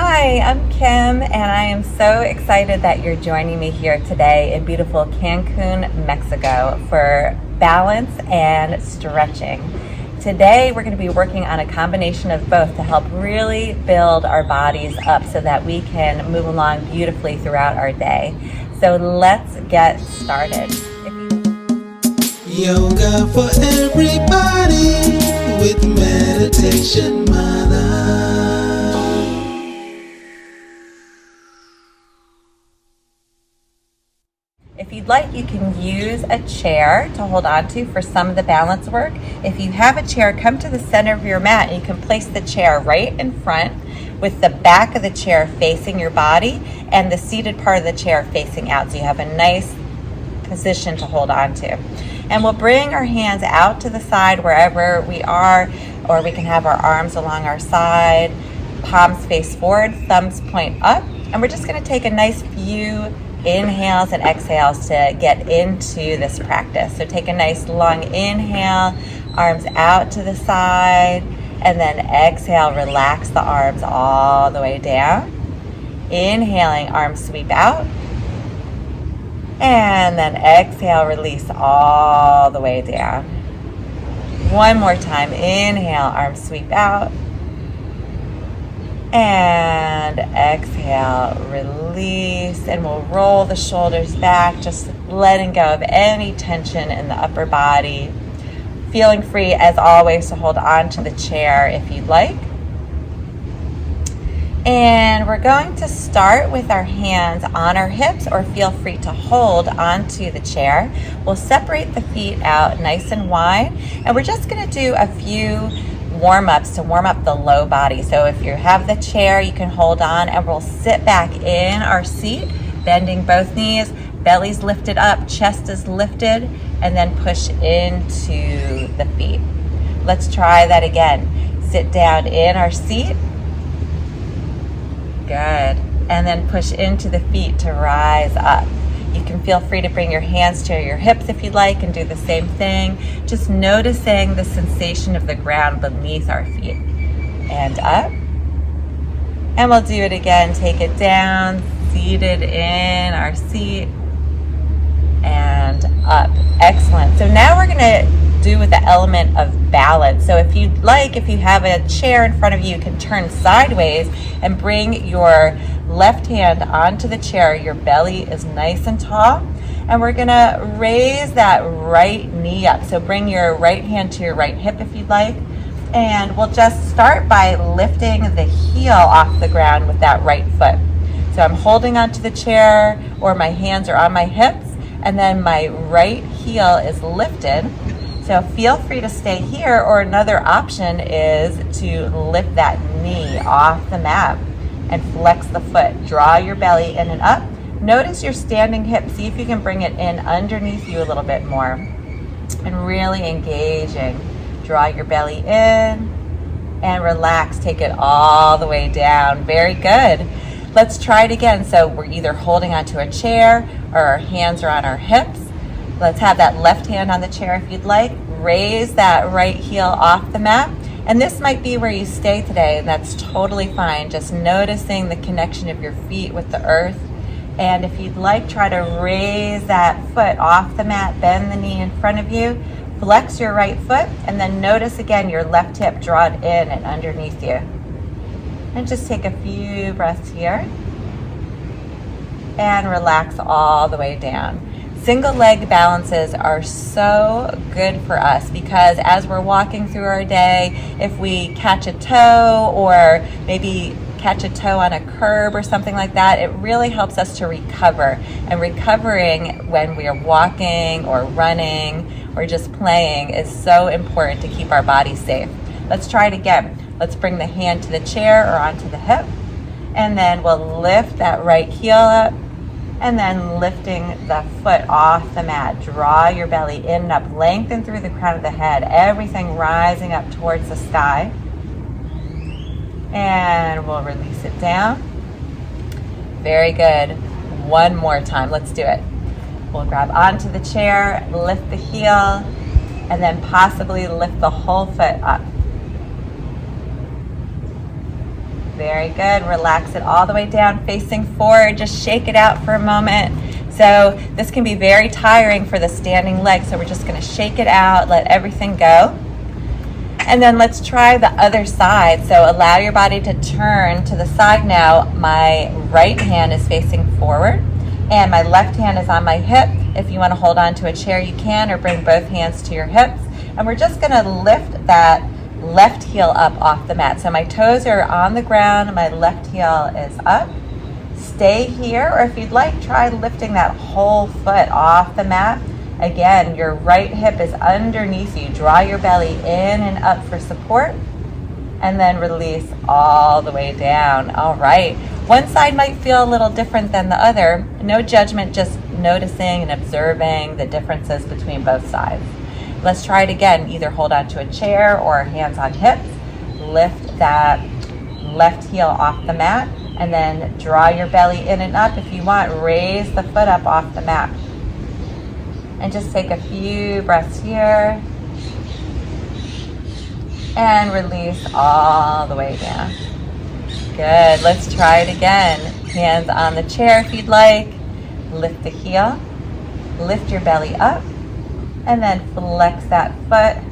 Hi, I'm Kim, and I am so excited that you're joining me here today in beautiful Cancun, Mexico for balance and stretching. Today, we're going to be working on a combination of both to help really build our bodies up so that we can move along beautifully throughout our day. So let's get started. Yoga for everybody with Meditation Mutha. If you'd like, you can use a chair to hold on to for some of the balance work. If you have a chair, come to the center of your mat and you can place the chair right in front with the back of the chair facing your body and the seated part of the chair facing out, so you have a nice position to hold on to. And we'll bring our hands out to the side wherever we are, or we can have our arms along our side, palms face forward, thumbs point up, and we're just going to take a nice few inhales and exhales to get into this practice. So take a nice long inhale, arms out to the side, and then exhale, relax the arms all the way down. Inhaling, arms sweep out, and then exhale, release all the way down. One more time, inhale, arms sweep out, and exhale, release, and we'll roll the shoulders back, just letting go of any tension in the upper body. Feeling free, as always, to hold on to the chair if you'd like. And we're going to start with our hands on our hips, or feel free to hold onto the chair. We'll separate the feet out nice and wide, and we're just going to do a few warm-ups to warm up the low body. So if you have the chair, you can hold on, and we'll sit back in our seat, bending both knees, belly's lifted up, chest is lifted, and then push into the feet. Let's try that again. Sit down in our seat. Good. And then push into the feet to rise up. You can feel free to bring your hands to your hips if you'd like and do the same thing. Just noticing the sensation of the ground beneath our feet. And up. And we'll do it again. Take it down, seated in our seat, and up. Excellent. So now we're going to do with the element of balance. So if you'd like, if you have a chair in front of you, you can turn sideways and bring your left hand onto the chair. Your belly is nice and tall, and we're gonna raise that right knee up. So bring your right hand to your right hip if you'd like, and we'll just start by lifting the heel off the ground with that right foot. So I'm holding onto the chair, or my hands are on my hips, and then my right heel is lifted. So feel free to stay here, or another option is to lift that knee off the mat and flex the foot. Draw your belly in and up. Notice your standing hip. See if you can bring it in underneath you a little bit more. And really engaging. Draw your belly in and relax. Take it all the way down. Very good. Let's try it again. So we're either holding onto a chair or our hands are on our hips. Let's have that left hand on the chair if you'd like. Raise that right heel off the mat. And this might be where you stay today, and that's totally fine. Just noticing the connection of your feet with the earth. And if you'd like, try to raise that foot off the mat, bend the knee in front of you, flex your right foot, and then notice again your left hip, draw it in and underneath you. And just take a few breaths here. And relax all the way down. Single leg balances are so good for us because as we're walking through our day, if we catch a toe or maybe catch a toe on a curb or something like that, it really helps us to recover. And recovering when we are walking or running or just playing is so important to keep our body safe. Let's try it again. Let's bring the hand to the chair or onto the hip, and then we'll lift that right heel up. And then lifting the foot off the mat. Draw your belly in and up. Lengthen through the crown of the head. Everything rising up towards the sky. And we'll release it down. Very good. One more time. Let's do it. We'll grab onto the chair, lift the heel, and then possibly lift the whole foot up. Very good. Relax it all the way down, facing forward. Just shake it out for a moment. So this can be very tiring for the standing leg. So we're just going to shake it out, let everything go. And then let's try the other side. So allow your body to turn to the side now. My right hand is facing forward and my left hand is on my hip. If you want to hold on to a chair, you can, or bring both hands to your hips. And we're just going to lift that left heel up off the mat. So my toes are on the ground, my left heel is up. Stay here, or if you'd like, try lifting that whole foot off the mat. Again, your right hip is underneath you. Draw your belly in and up for support, and then release all the way down. All right. One side might feel a little different than the other. No judgment, just noticing and observing the differences between both sides. Let's try it again. Either hold on to a chair or hands on hips. Lift that left heel off the mat, and then draw your belly in and up. If you want, raise the foot up off the mat. And just take a few breaths here. And release all the way down. Good. Let's try it again. Hands on the chair if you'd like. Lift the heel. Lift your belly up. And then flex that foot.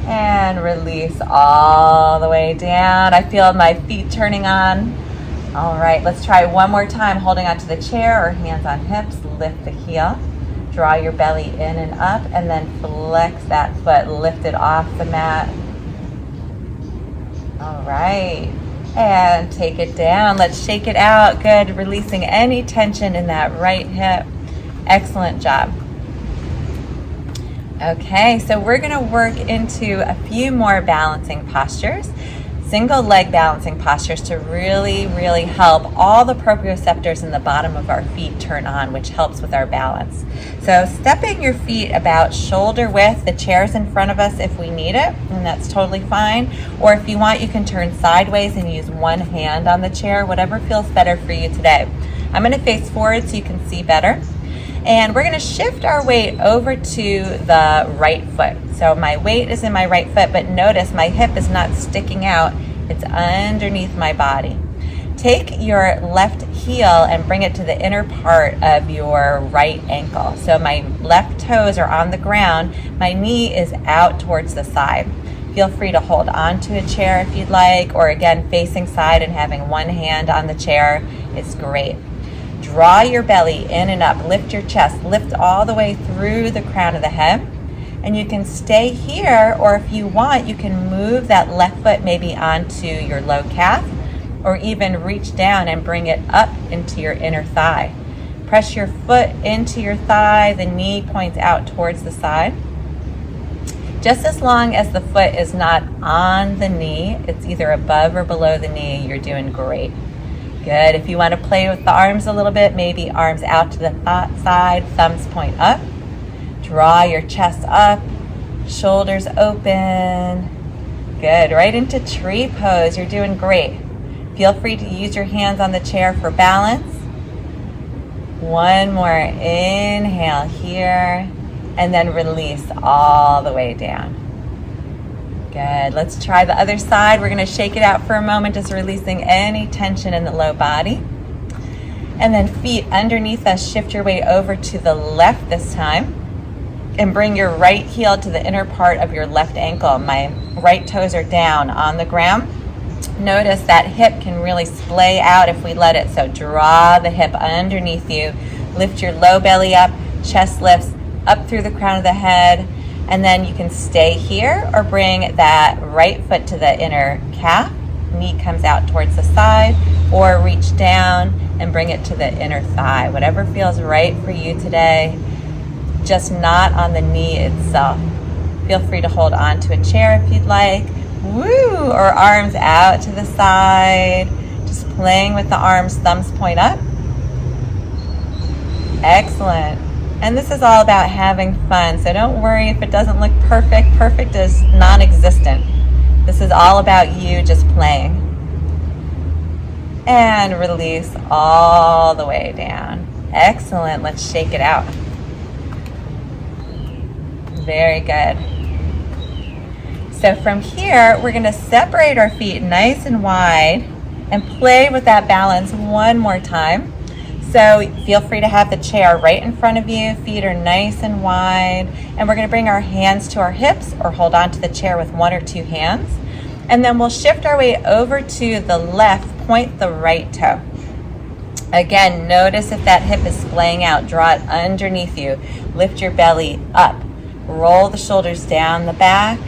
And release all the way down. I feel my feet turning on. All right, let's try one more time, holding onto the chair or hands on hips. Lift the heel. Draw your belly in and up, and then flex that foot. Lift it off the mat. All right. And take it down. Let's shake it out. Good. Releasing any tension in that right hip. Excellent job. Okay, so we're going to work into a few more balancing postures. Single leg balancing postures to really, really help all the proprioceptors in the bottom of our feet turn on, which helps with our balance. So stepping your feet about shoulder width, the chair's in front of us if we need it, and that's totally fine. Or if you want, you can turn sideways and use one hand on the chair, whatever feels better for you today. I'm going to face forward so you can see better. And we're going to shift our weight over to the right foot. So my weight is in my right foot, but notice my hip is not sticking out. It's underneath my body. Take your left heel and bring it to the inner part of your right ankle. So my left toes are on the ground. My knee is out towards the side. Feel free to hold on to a chair if you'd like, or again, facing side and having one hand on the chair is great. Draw your belly in and up, lift your chest, lift all the way through the crown of the head. And you can stay here, or if you want, you can move that left foot maybe onto your low calf, or even reach down and bring it up into your inner thigh. Press your foot into your thigh, the knee points out towards the side. Just as long as the foot is not on the knee, it's either above or below the knee, you're doing great. Good. If you want to play with the arms a little bit, maybe arms out to the side, thumbs point up. Draw your chest up, shoulders open. Good. Right into tree pose. You're doing great. Feel free to use your hands on the chair for balance. One more inhale here, and then release all the way down. Good. Let's try the other side. We're going to shake it out for a moment, just releasing any tension in the low body. And then feet underneath us. Shift your weight over to the left this time. And bring your right heel to the inner part of your left ankle. My right toes are down on the ground. Notice that hip can really splay out if we let it. So draw the hip underneath you. Lift your low belly up. Chest lifts up through the crown of the head. And then you can stay here or bring that right foot to the inner calf. Knee comes out towards the side, or reach down and bring it to the inner thigh. Whatever feels right for you today, just not on the knee itself. Feel free to hold on to a chair if you'd like. Woo! Or arms out to the side. Just playing with the arms, thumbs point up. Excellent. And this is all about having fun, so don't worry if it doesn't look perfect. Perfect is non-existent. This is all about you just playing. And release all the way down. Excellent. Let's shake it out. Very good. So from here, we're gonna separate our feet nice and wide and play with that balance one more time. So feel free to have the chair right in front of you, feet are nice and wide, and we're gonna bring our hands to our hips or hold on to the chair with one or two hands. And then we'll shift our weight over to the left, point the right toe. Again, notice if that hip is splaying out, draw it underneath you. Lift your belly up, roll the shoulders down the back,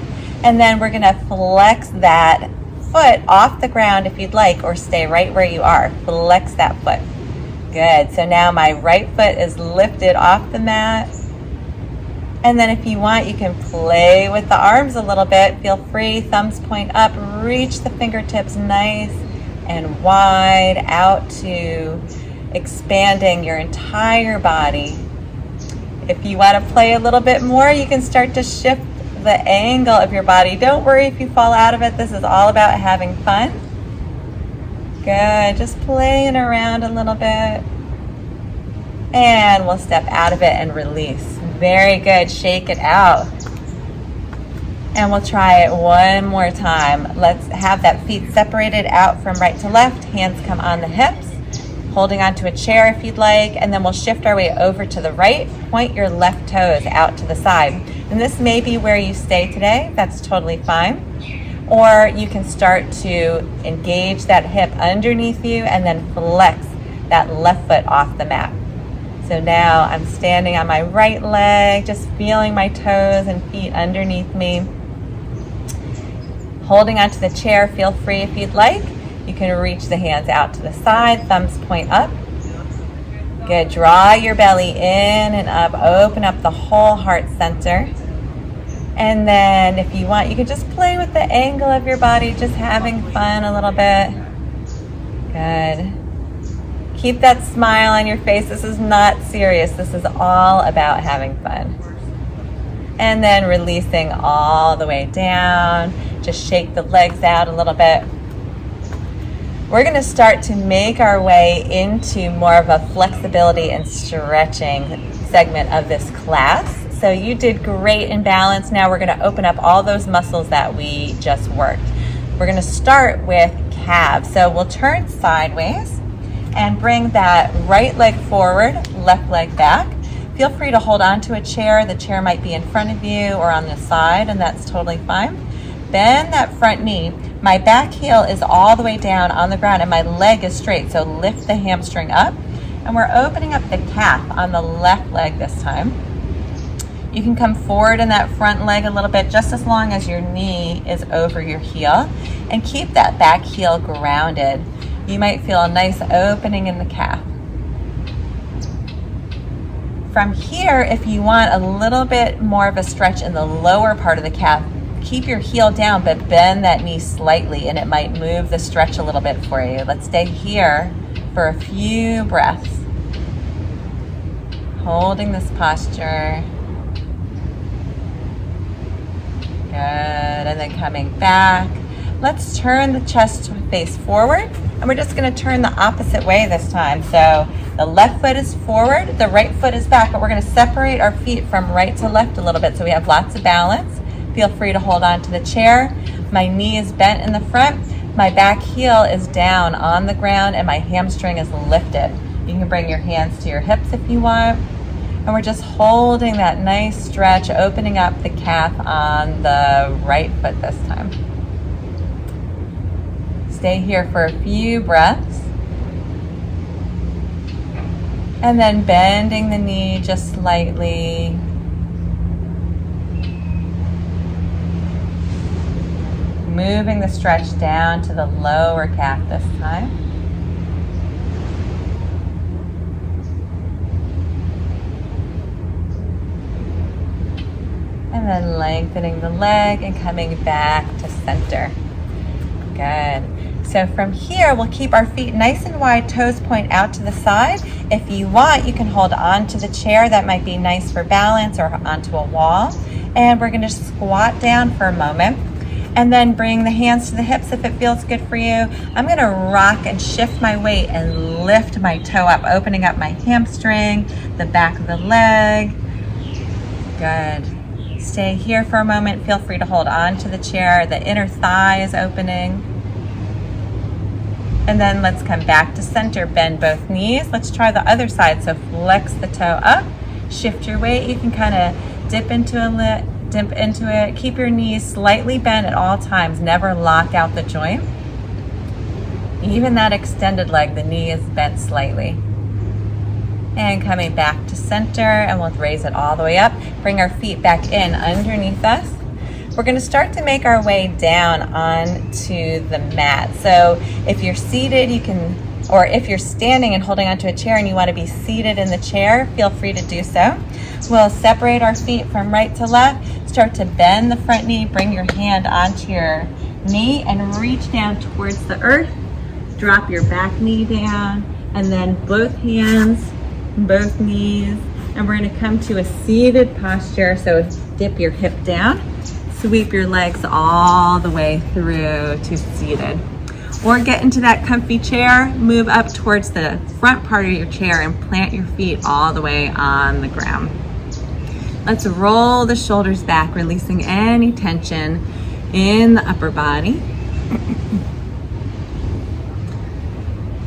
and then we're gonna flex that foot off the ground if you'd like, or stay right where you are. Flex that foot. Good. So now my right foot is lifted off the mat. And then if you want, you can play with the arms a little bit. Feel free, thumbs point up, reach the fingertips nice and wide out to expanding your entire body. If you want to play a little bit more, you can start to shift the angle of your body. Don't worry if you fall out of it. This is all about having fun. Good, just playing around a little bit. And we'll step out of it and release. Very good, shake it out. And we'll try it one more time. Let's have that feet separated out from right to left. Hands come on the hips, holding onto a chair if you'd like, and then we'll shift our way over to the right. Point your left toes out to the side. And this may be where you stay today. That's totally fine. Or you can start to engage that hip underneath you and then flex that left foot off the mat. So now I'm standing on my right leg, just feeling my toes and feet underneath me. Holding onto the chair, feel free if you'd like. You can reach the hands out to the side, thumbs point up. Good, draw your belly in and up, open up the whole heart center. And then if you want, you can just play with the angle of your body, just having fun a little bit. Good. Keep that smile on your face. This is not serious. This is all about having fun. And then releasing all the way down. Just shake the legs out a little bit. We're going to start to make our way into more of a flexibility and stretching segment of this class. So you did great in balance. Now we're going to open up all those muscles that we just worked. We're going to start with calves. So we'll turn sideways and bring that right leg forward, left leg back. Feel free to hold on to a chair. The chair might be in front of you or on the side, and that's totally fine. Bend that front knee. My back heel is all the way down on the ground and my leg is straight. So lift the hamstring up. And we're opening up the calf on the left leg this time. You can come forward in that front leg a little bit, just as long as your knee is over your heel. And keep that back heel grounded. You might feel a nice opening in the calf. From here, if you want a little bit more of a stretch in the lower part of the calf, keep your heel down, but bend that knee slightly, and it might move the stretch a little bit for you. Let's stay here for a few breaths. Holding this posture. Good, and then coming back. Let's turn the chest face forward, and we're just gonna turn the opposite way this time. So the left foot is forward, the right foot is back, but we're gonna separate our feet from right to left a little bit so we have lots of balance. Feel free to hold on to the chair. My knee is bent in the front, my back heel is down on the ground, and my hamstring is lifted. You can bring your hands to your hips if you want. And we're just holding that nice stretch, opening up the calf on the right foot this time. Stay here for a few breaths. And then bending the knee just slightly. Moving the stretch down to the lower calf this time. And then lengthening the leg and coming back to center. Good. So from here, we'll keep our feet nice and wide, toes point out to the side. If you want, you can hold on to the chair. That might be nice for balance, or onto a wall. And we're gonna squat down for a moment. And then bring the hands to the hips if it feels good for you. I'm gonna rock and shift my weight and lift my toe up, opening up my hamstring, the back of the leg. Good. stay here for a moment. Feel free to hold on to the chair. The inner thigh is opening. And then let's come back to center. Bend both knees. Let's try the other side. So flex the toe up. Shift your weight. You can kind of dip into it. Keep your knees slightly bent at all times. Never lock out the joint. Even that extended leg, the knee is bent slightly. And coming back to center, and we'll raise it all the way up. Bring our feet back in underneath us. We're going to start to make our way down onto the mat. So if you're seated, you can, or if you're standing and holding onto a chair and you want to be seated in the chair, feel free to do so. We'll separate our feet from right to left. Start to bend the front knee. Bring your hand onto your knee and reach down towards the earth. Drop your back knee down, and then both hands, both knees, and we're going to come to a seated posture. So dip your hip down, sweep your legs all the way through to seated. Or get into that comfy chair, move up towards the front part of your chair and plant your feet all the way on the ground. Let's roll the shoulders back, releasing any tension in the upper body.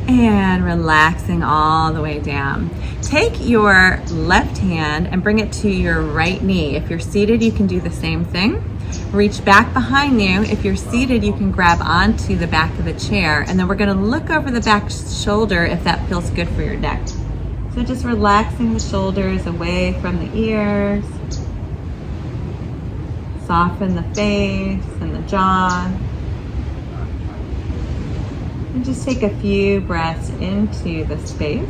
And relaxing all the way down. Take your left hand and bring it to your right knee. If you're seated, you can do the same thing. Reach back behind you. If you're seated, you can grab onto the back of the chair, and then we're going to look over the back shoulder if that feels good for your neck. So just relaxing the shoulders away from the ears. Soften the face and the jaw. And just take a few breaths into the space.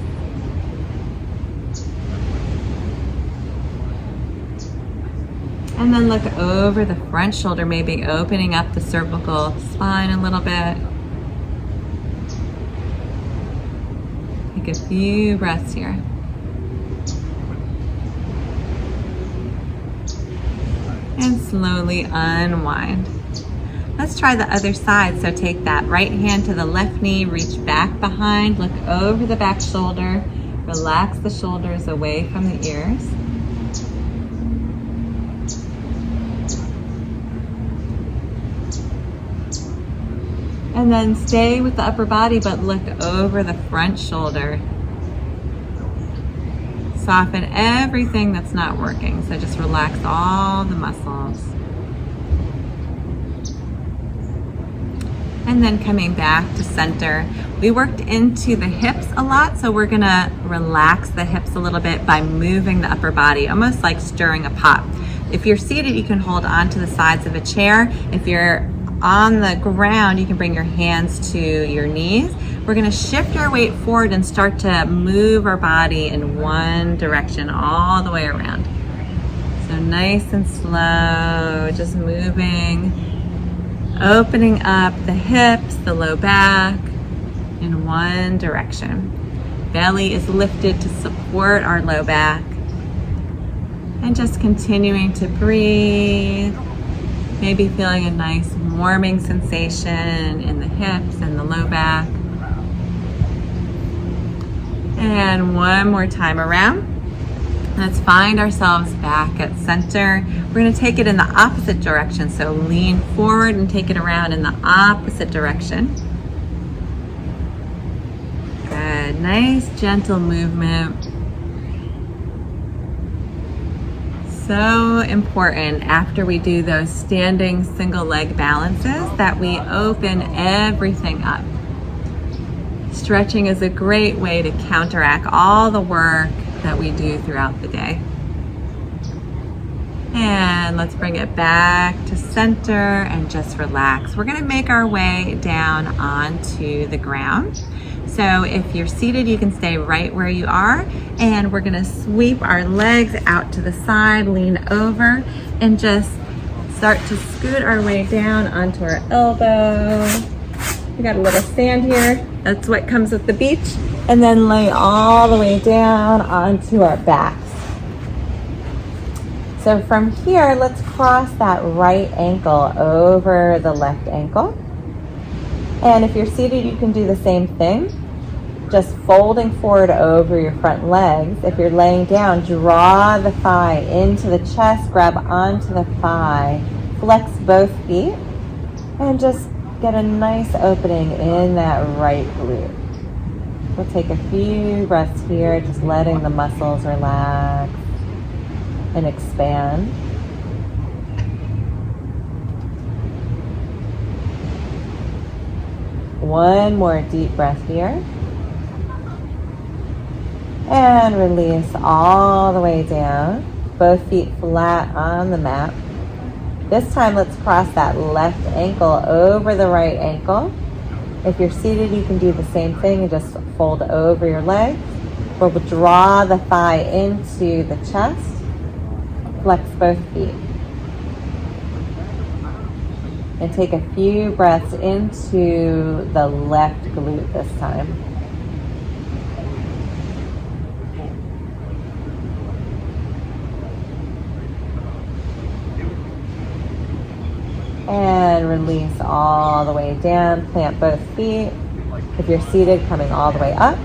And then look over the front shoulder, maybe opening up the cervical spine a little bit. Take a few breaths here. And slowly unwind. Let's try the other side. So take that right hand to the left knee, reach back behind, look over the back shoulder, relax the shoulders away from the ears. And then stay with the upper body, but look over the front shoulder. Soften everything that's not working. So just relax all the muscles. And then coming back to center. We worked into the hips a lot, so we're gonna relax the hips a little bit by moving the upper body, almost like stirring a pot. If you're seated, you can hold on to the sides of a chair. If you're on the ground, you can bring your hands to your knees. We're gonna shift our weight forward and start to move our body in one direction all the way around. So nice and slow, just moving. Opening up the hips, the low back in one direction. Belly is lifted to support our low back. And just continuing to breathe. Maybe feeling a nice warming sensation in the hips and the low back. And one more time around. Let's find ourselves back at center. We're going to take it in the opposite direction. So lean forward and take it around in the opposite direction. Good. Nice, gentle movement. So important after we do those standing single leg balances that we open everything up. Stretching is a great way to counteract all the work that we do throughout the day. And let's bring it back to center and just relax. We're gonna make our way down onto the ground. So if you're seated, you can stay right where you are, and we're gonna sweep our legs out to the side, lean over, and just start to scoot our way down onto our elbow. We got a little sand here. That's what comes with the beach. And then lay all the way down onto our backs. So from here, let's cross that right ankle over the left ankle. And if you're seated, you can do the same thing. just folding forward over your front legs. If you're laying down, draw the thigh into the chest, grab onto the thigh, flex both feet, and just get a nice opening in that right glute. We'll take a few breaths here, just letting the muscles relax and expand. One more deep breath here. And release all the way down. Both feet flat on the mat. This time let's cross that left ankle over the right ankle. If you're seated, you can do the same thing and just fold over your legs. We'll draw the thigh into the chest. Flex both feet. And take a few breaths into the left glute this time. And release all the way down. Plant both feet. If you're seated, coming all the way up.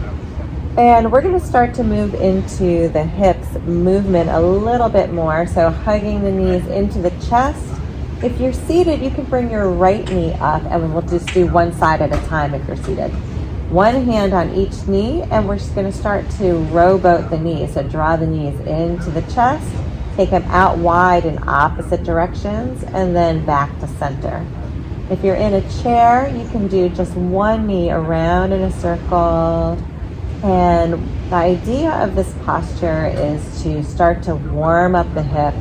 And we're going to start to move into the hips movement a little bit more. So hugging the knees into the chest. If you're seated, you can bring your right knee up, and we'll just do one side at a time if you're seated. One hand on each knee, and we're just going to start to rowboat the knees. So draw the knees into the chest. Take them out wide in opposite directions, and then back to center. If you're in a chair, you can do just one knee around in a circle. And the idea of this posture is to start to warm up the hips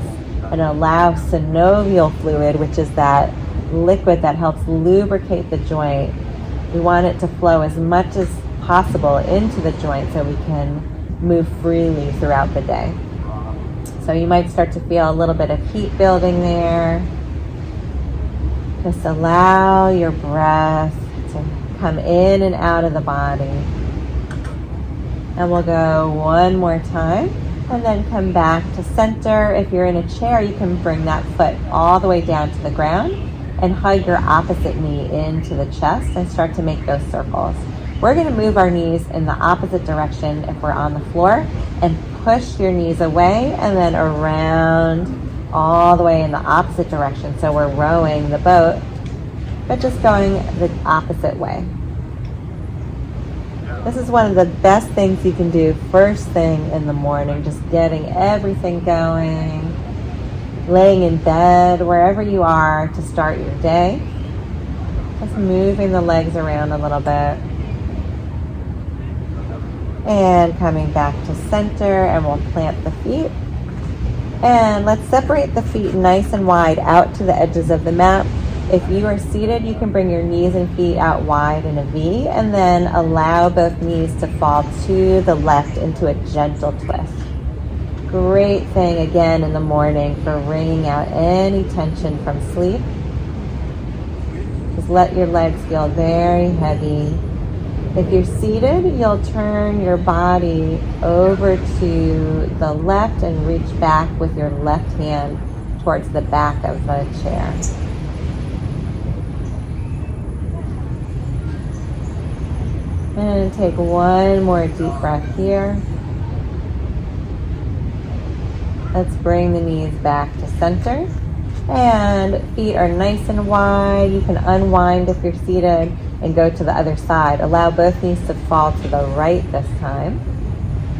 and allow synovial fluid, which is that liquid that helps lubricate the joint. We want it to flow as much as possible into the joint so we can move freely throughout the day. So you might start to feel a little bit of heat building there. Just allow your breath to come in and out of the body. And we'll go one more time and then come back to center. If you're in a chair, you can bring that foot all the way down to the ground and hug your opposite knee into the chest and start to make those circles. We're going to move our knees in the opposite direction if we're on the floor, and push your knees away and then around all the way in the opposite direction. So we're rowing the boat, but just going the opposite way. This is one of the best things you can do first thing in the morning, just getting everything going, laying in bed, wherever you are to start your day. Just moving the legs around a little bit. And coming back to center, and we'll plant the feet. And let's separate the feet nice and wide out to the edges of the mat. If you are seated, you can bring your knees and feet out wide in a V, and then allow both knees to fall to the left into a gentle twist. Great thing again in the morning for wringing out any tension from sleep. Just let your legs feel very heavy. If you're seated, you'll turn your body over to the left and reach back with your left hand towards the back of the chair. And take one more deep breath here. Let's bring the knees back to center. And feet are nice and wide. You can unwind if you're seated and go to the other side. Allow both knees to fall to the right this time.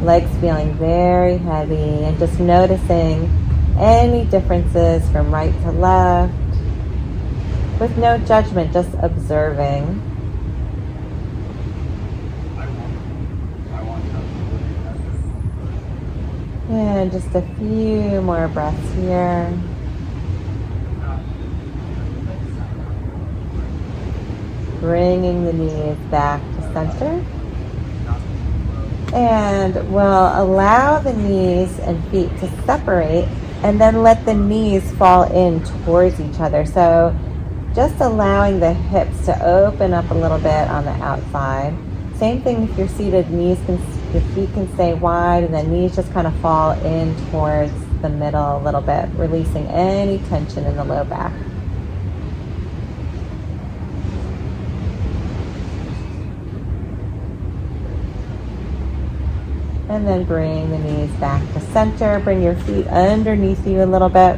Legs feeling very heavy, and just noticing any differences from right to left with no judgment, just observing. And just a few more breaths here. Bringing the knees back to center. And we'll allow the knees and feet to separate, and then let the knees fall in towards each other. So just allowing the hips to open up a little bit on the outside. Same thing if you're seated, the feet can stay wide, and the knees just kind of fall in towards the middle a little bit, releasing any tension in the low back. And then bring the knees back to center. Bring your feet underneath you a little bit.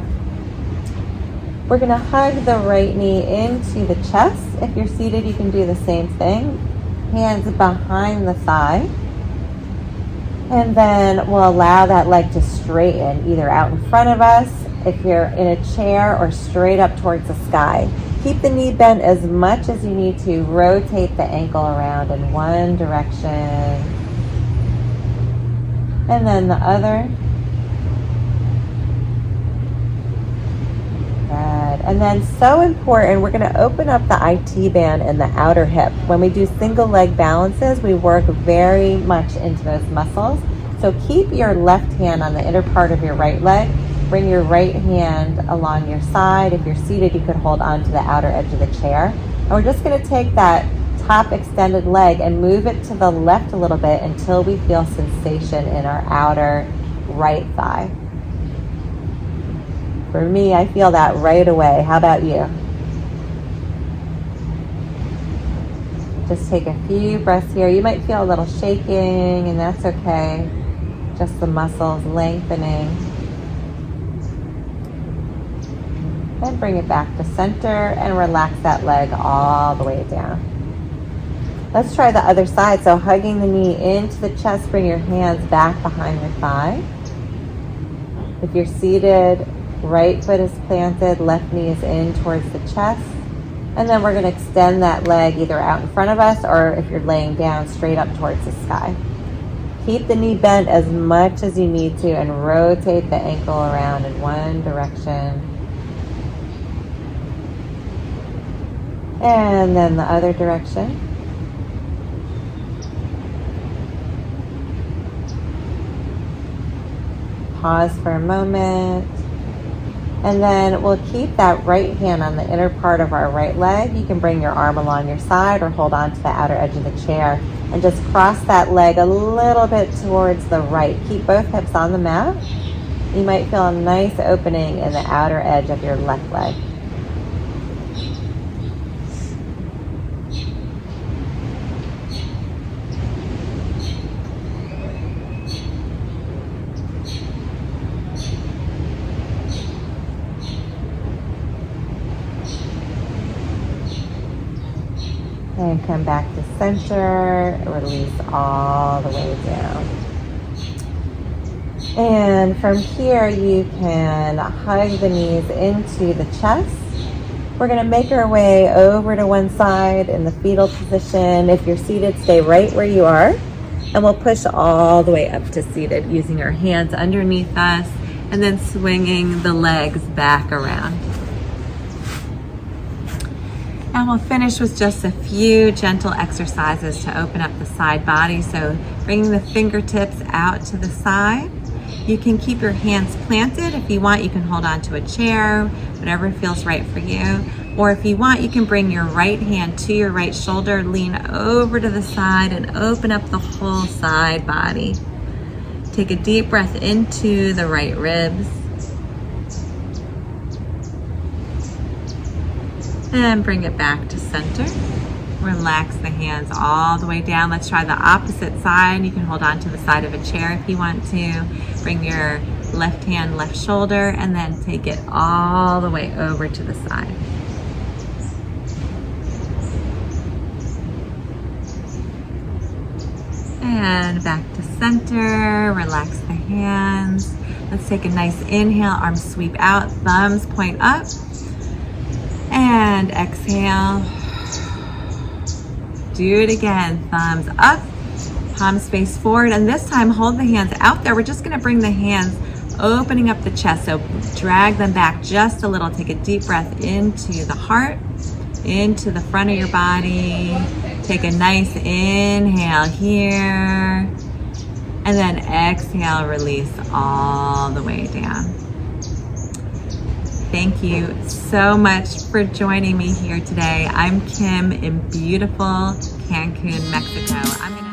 We're going to hug the right knee into the chest. If you're seated, you can do the same thing. Hands behind the thigh. And then we'll allow that leg to straighten, either out in front of us, if you're in a chair, or straight up towards the sky. Keep the knee bent as much as you need to. Rotate the ankle around in one direction. And then the other. Good. And then, so important, we're going to open up the IT band in the outer hip. When we do single leg balances, we work very much into those muscles. So keep your left hand on the inner part of your right leg. Bring your right hand along your side. If you're seated, you could hold on to the outer edge of the chair. And we're just going to take that top extended leg and move it to the left a little bit until we feel sensation in our outer right thigh. For me, I feel that right away. How about you? Just take a few breaths here. You might feel a little shaking, and that's okay. Just the muscles lengthening. Then bring it back to center and relax that leg all the way down. Let's try the other side. So hugging the knee into the chest, bring your hands back behind your thigh. If you're seated, right foot is planted, left knee is in towards the chest. And then we're going to extend that leg either out in front of us, or if you're laying down, straight up towards the sky. Keep the knee bent as much as you need to and rotate the ankle around in one direction. And then the other direction. Pause for a moment. And then we'll keep that right hand on the inner part of our right leg. You can bring your arm along your side or hold on to the outer edge of the chair and just cross that leg a little bit towards the right. Keep both hips on the mat. You might feel a nice opening in the outer edge of your left leg. And come back to center, release all the way down. And from here, you can hug the knees into the chest. We're going to make our way over to one side in the fetal position. If you're seated, stay right where you are. And we'll push all the way up to seated using our hands underneath us and then swinging the legs back around. And we'll finish with just a few gentle exercises to open up the side body. So bringing the fingertips out to the side. You can keep your hands planted. If you want, you can hold on to a chair, whatever feels right for you. Or if you want, you can bring your right hand to your right shoulder, lean over to the side and open up the whole side body. Take a deep breath into the right ribs. And bring it back to center. Relax the hands all the way down. Let's try the opposite side. You can hold on to the side of a chair if you want to. Bring your left hand, left shoulder, and then take it all the way over to the side. And back to center. Relax the hands. Let's take a nice inhale. Arms sweep out. Thumbs point up. And exhale. Do it again. Thumbs up, palms face forward, and this time hold the hands out there. We're just going to bring the hands opening up the chest, so drag them back just a little. Take a deep breath into the heart, into the front of your body. Take a nice inhale here, and then exhale, release all the way down. Thank you so much for joining me here today. I'm Kim in beautiful Cancun, Mexico. I'm gonna